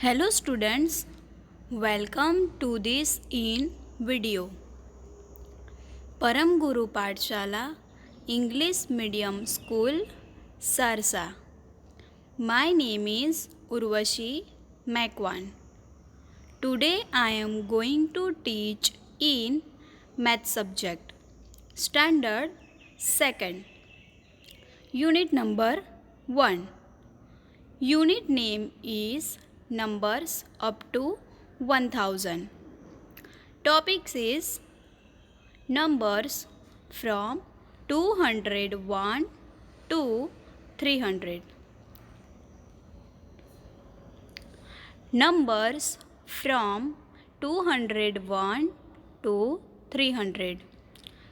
Hello students, welcome to this in video. परम गुरु पाठशाला English Medium School Sarsa. My name is Urvashi Makwan. Today I am going to teach in math subject standard 2nd unit number 1. Unit name is numbers up to 1000. Topics is numbers from 201 to 300. Numbers from 201 to 300.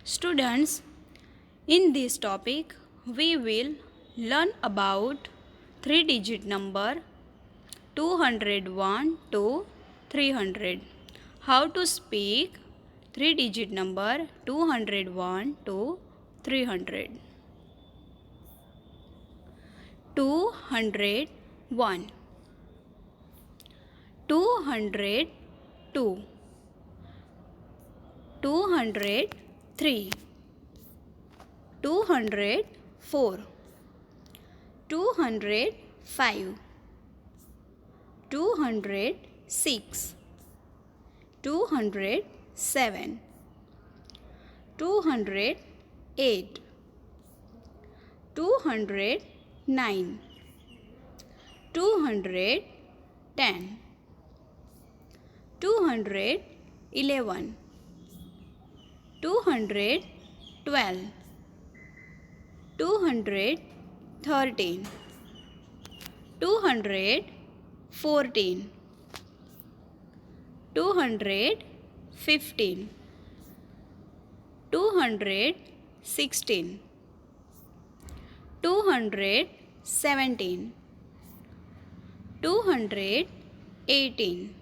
Students, in this topic we will learn about 3-digit number 201 to 300. How to speak 3-digit number 201 to 300. 201, 202, 203, 204, 205, 206, 207, 208, 209, 210, 211, 212, 213, 214, 215, 216, 217, 218,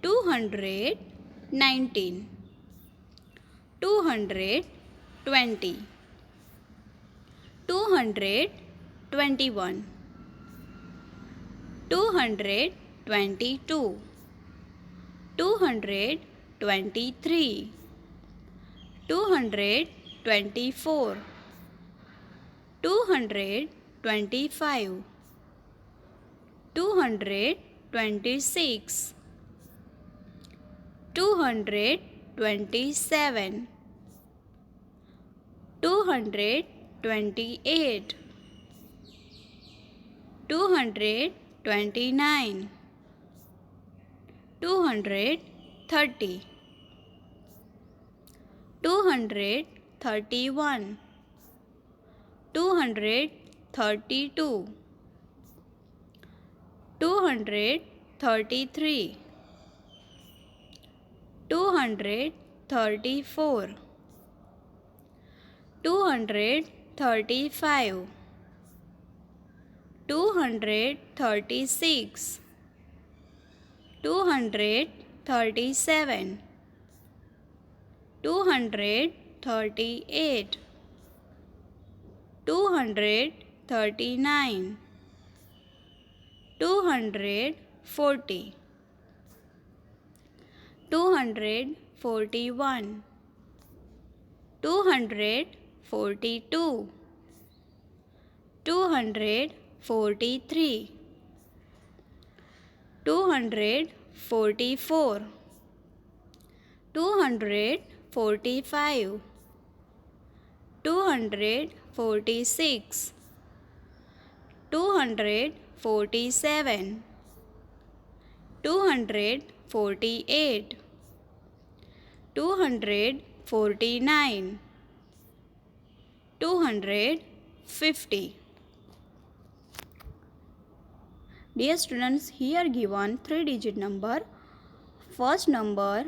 219, 220, 221, 222, 223, 224, 225, 226, 227, 228, 229, 230, 231, 232, 233, 234, 235, 236, 237, 238, 239, 240, 241, 242, 243, 244, 245, 246, 247, 248, 249, 250. Dear students, here given 3-digit number. First number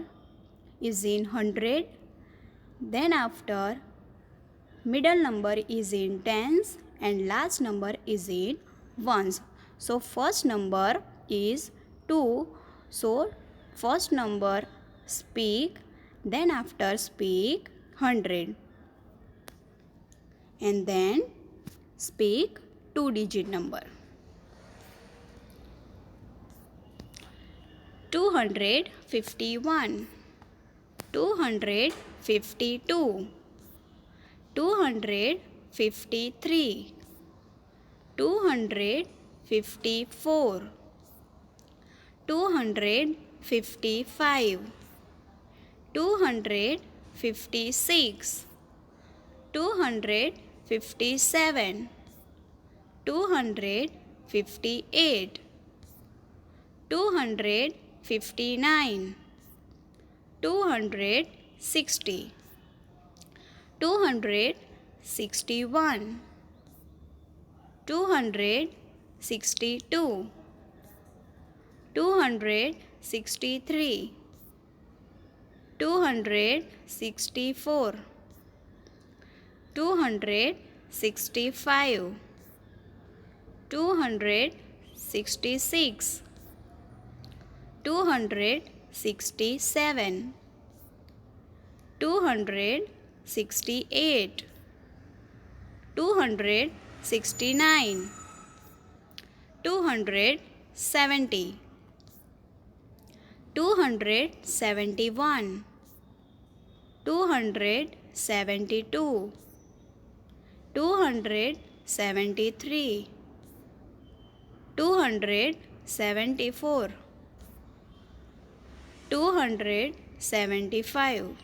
is in 100, then after middle number is in tens and last number is in ones. So first number is 2. So first number speak, then after speak 100 and then speak 2-digit number. 251, 252, 253, 254, 255, 256, 257, 258, 259, 260, 261, 262, 263, 264, 265, 266, 267, 268, 269, 270, 271, 272, 273, 274, 275,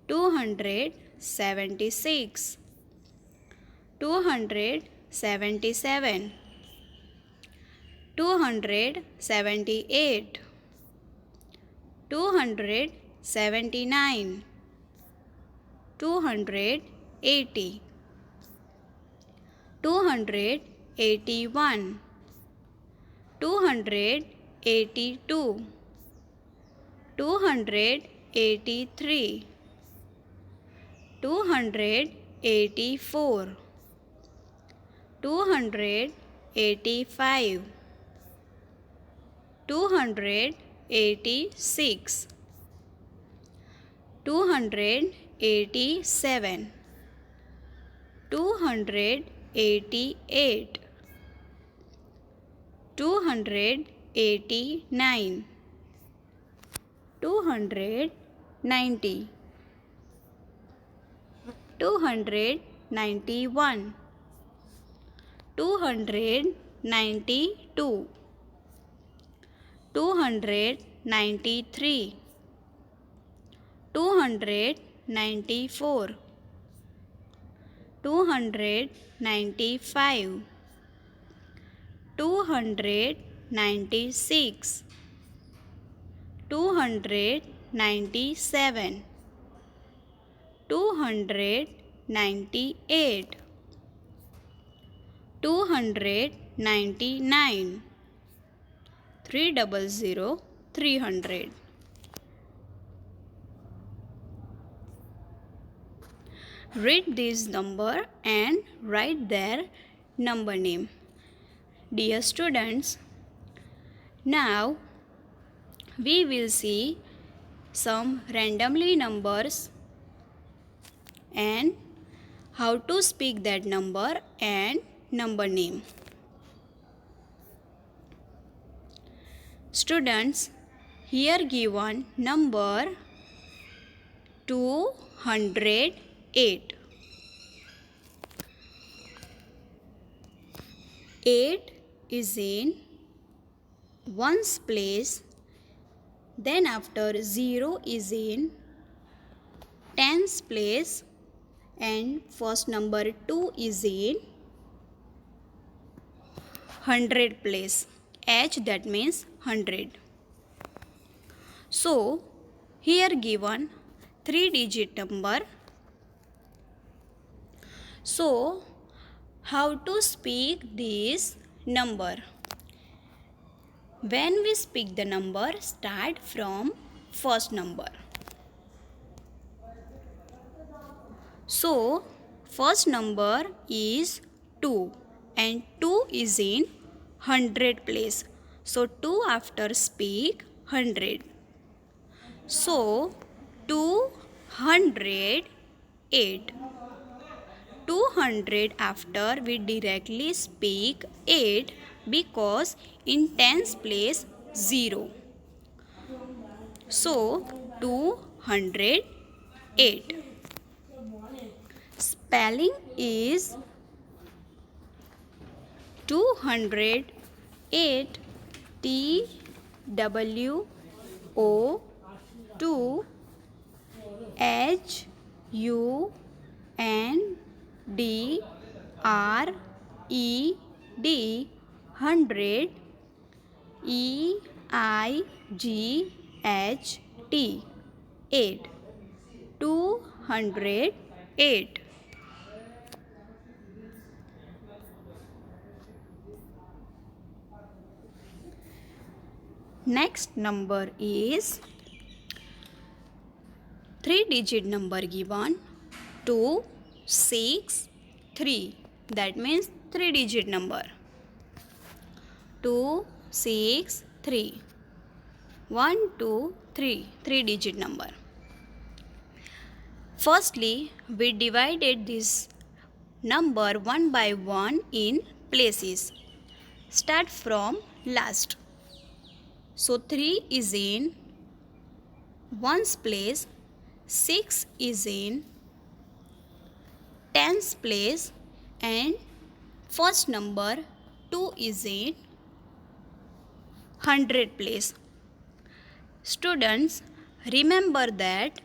276, 277, 278, 279, 280, 281, 282, 283, 284, 285, 286, 287, 288, 289, 290, 291, 292, 293, 294, 295, 296, 297, 298, 299, 300, 300. Read this number and write their number name. Dear students, now we will see some randomly numbers and how to speak that number and number name. Students, here given number 208. 8 is in ones place, then after 0 is in tens place, and first number 2 is in hundred place. H, that means 100. So here given 3-digit number. So how to speak this number? When we speak the number, start from first number. So first number is 2 and 2 is in 100 place. So 2 after speak 100. So 208. 200 after we directly speak 8 because in tens place 0. So 208. Spelling is 208 TWO 2HUNDRED 100 EIGHT 8 208. Next number is 3-digit number given 263. That means 3-digit number 263. 1 2 3 3-digit number. Firstly, we divided this number one by one in places. Start from last. So 3 is in ones place, 6 is in tens place, and first number 2 is in 100 place. Students, remember that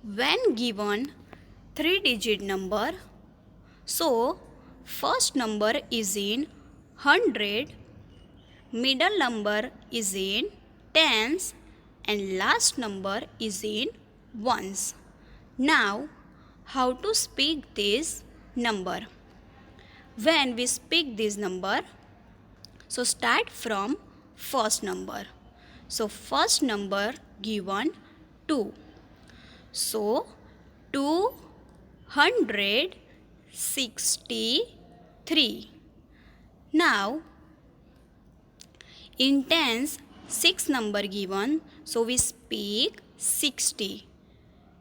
when given 3-digit number, so first number is in 100, middle number is in tens, and last number is in ones. Now, how to speak this number? When we speak this number, so start from first number. So first number given 2. So 263. Now in tens 6 number given, so we speak 60.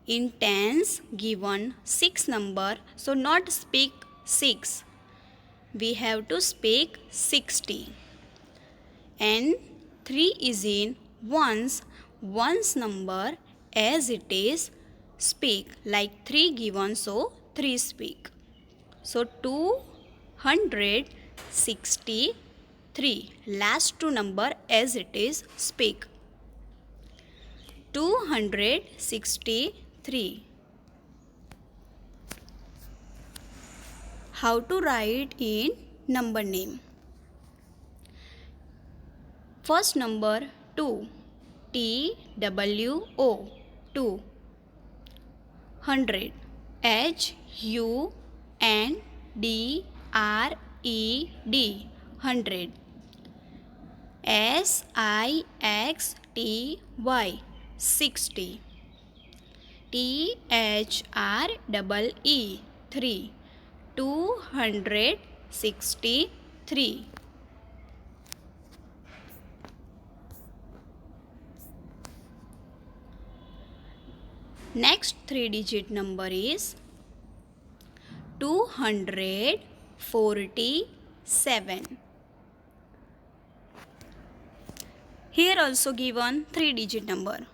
In tens given 6 number, so not speak 6. We have to speak 60. And 3 is in ones number as it is speak, like 3 given, so 3 speak. So 263, last two number as it is speak. 263. How to write in number name? First number 2, TWO 2. 100, HUNDRED 100. SIXTY 60. THREE 3. 263. Next 3-digit number is 247. Here also given 3-digit number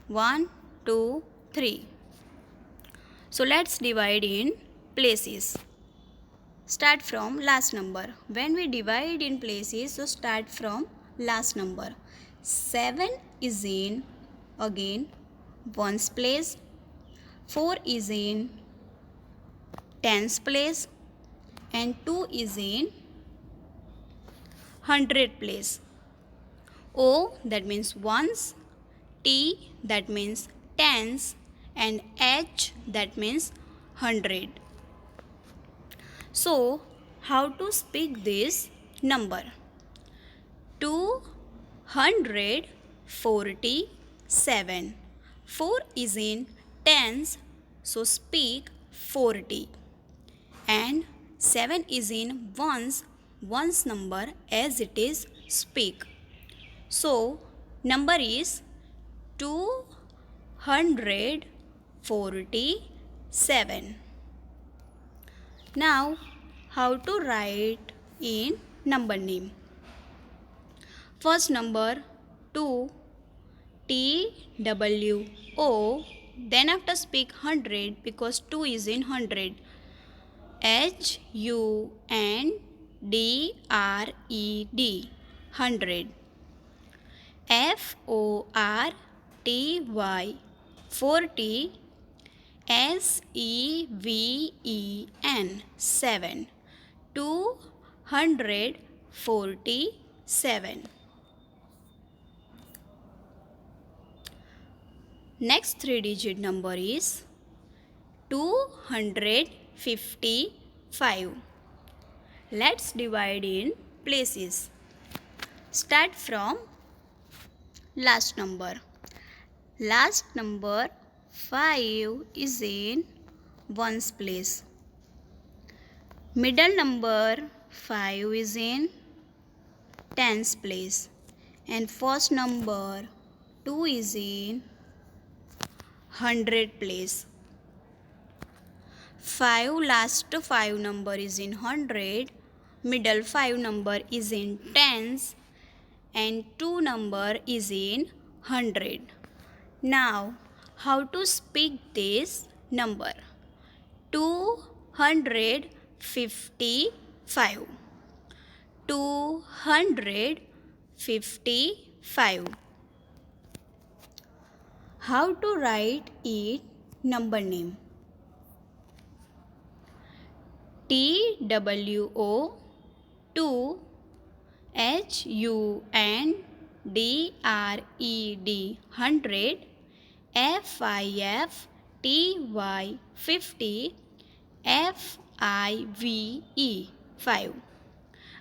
1 2 3. So let's divide in places. Start from last number. When we divide in places, so start from last number. 7 is in again ones place, 4 is in tens place, and 2 is in 100 place. O that means ones, T that means tens, and H that means 100. So how to speak this number? 247. 4 is in tens, so speak 40. And 7 is in ones number as it is speak. So number is 247. Now how to write in number name? First number 2, TWO, then after speak 100 because 2 is in 100. HUNDRED, 100. FORTY, 40. SEVEN, 7. 247. Next 3-digit number is 255. Let's divide in places. Start from last number. Last number 5 is in ones place. Middle number 5 is in tens place. And first number 2 is in 100 place. 5 number is in 100. Middle 5 number is in tens. And 2 number is in 100. Now, how to speak this number? 255. 255. How to write it number name? TWO 2 HUNDRED 100 FIFTY 50 FIVE 5.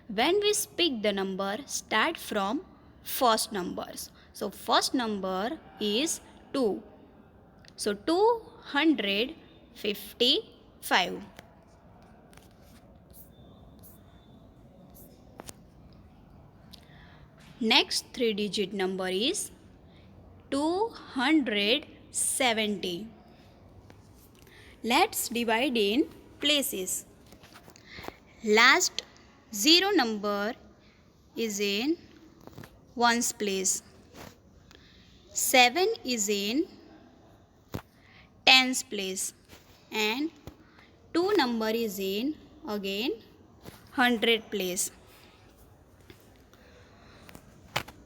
When we speak the number, start from first numbers. So first number is 2. So 255. Next 3-digit number is 270. Let's divide in places. Last 0 number is in ones place. 7 is in tens place. And 2 number is in again 100 place.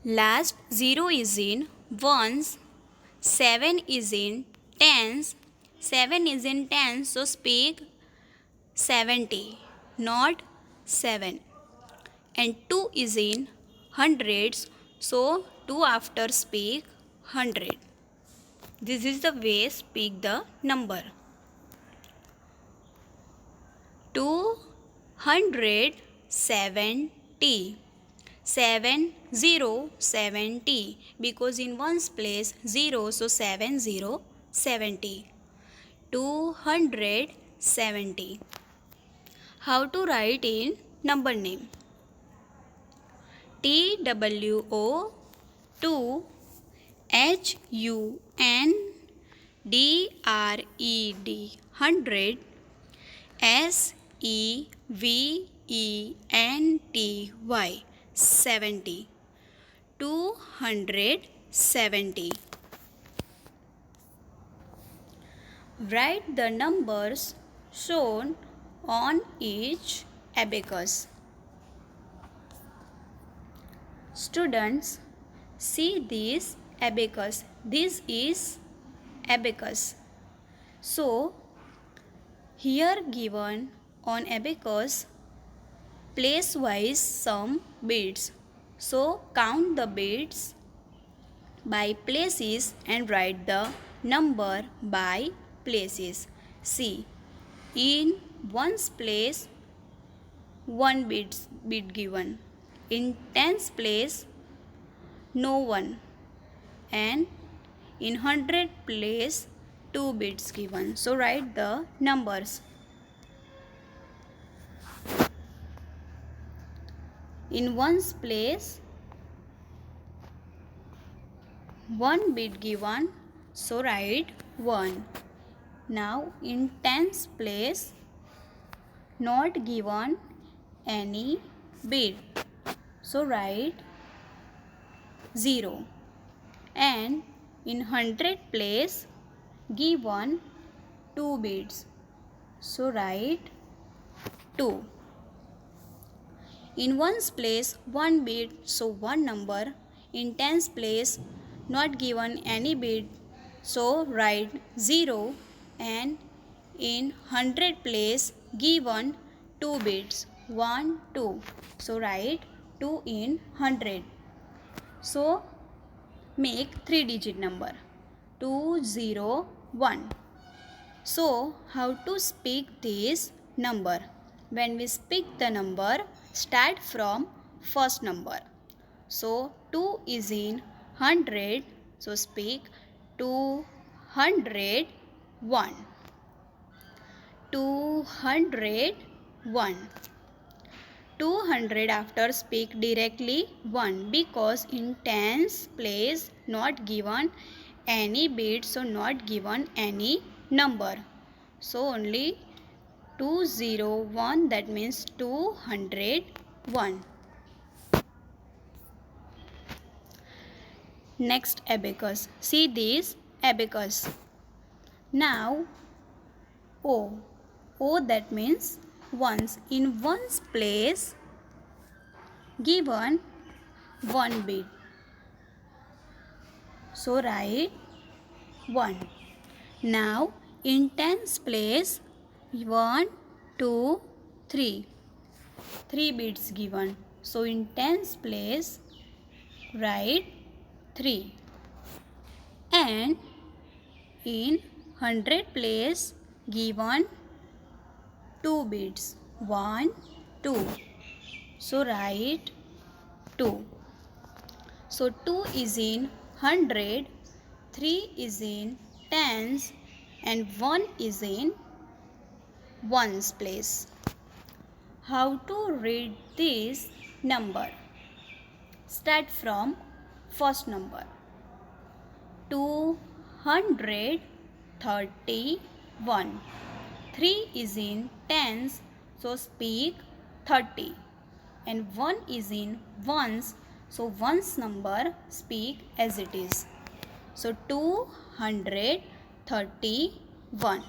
Last 0 is in ones. 7 is in tens. 7 is in tens, so speak 70, not 7. And 2 is in hundreds, so 2 after speak 100. This is the way speak the number. 270. 70, because in ones place 0, so 70. 270. How to write in number name? TWO 2 HUNDRED 100 SEVENTY 70. 270. Write the numbers shown on each abacus. Students, see this abacus. This is abacus. So, here given on abacus, place wise some beads. So, count the beads by places and write the number by places. See, in ones place, 1 bead given. In tens place, no one. And in 100 place, 2 beads given. So, write the numbers. In ones place, 1 bead given, so write 1. Now in tens place, not given any bead, so write 0. And in hundred place given 2 beads. So write 2. In ones place 1 bead, so 1 number. In tens place not given any bead, so write 0. And in hundred place given 2 beads, 1, 2. So write 2 in 100. So make 3-digit number 201. So how to speak this number? When we speak the number, start from first number. So 2 is in 100. So speak 201. 201. 200 after speak directly 1 because in tens place not given any bead, so not given any number. So only 201, that means 201. Next abacus. See this abacus. Now O. O, that means ones. In ones place given 1 bead. So write 1. Now in tens place 1, 2, 3. 3 beads given. So in tens place write 3. And in 100 place given 2 beads, 1, 2. So write 2. So 2 is in 100, 3 is in tens, and 1 is in ones place. How to read this number? Start from first number. 231. 3 is in tens, so speak 30. And 1 is in ones, so ones number speak as it is. So 231.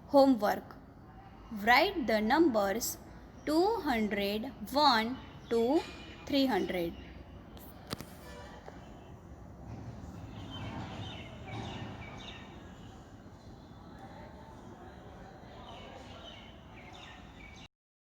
Homework. Write the numbers 201 to 300.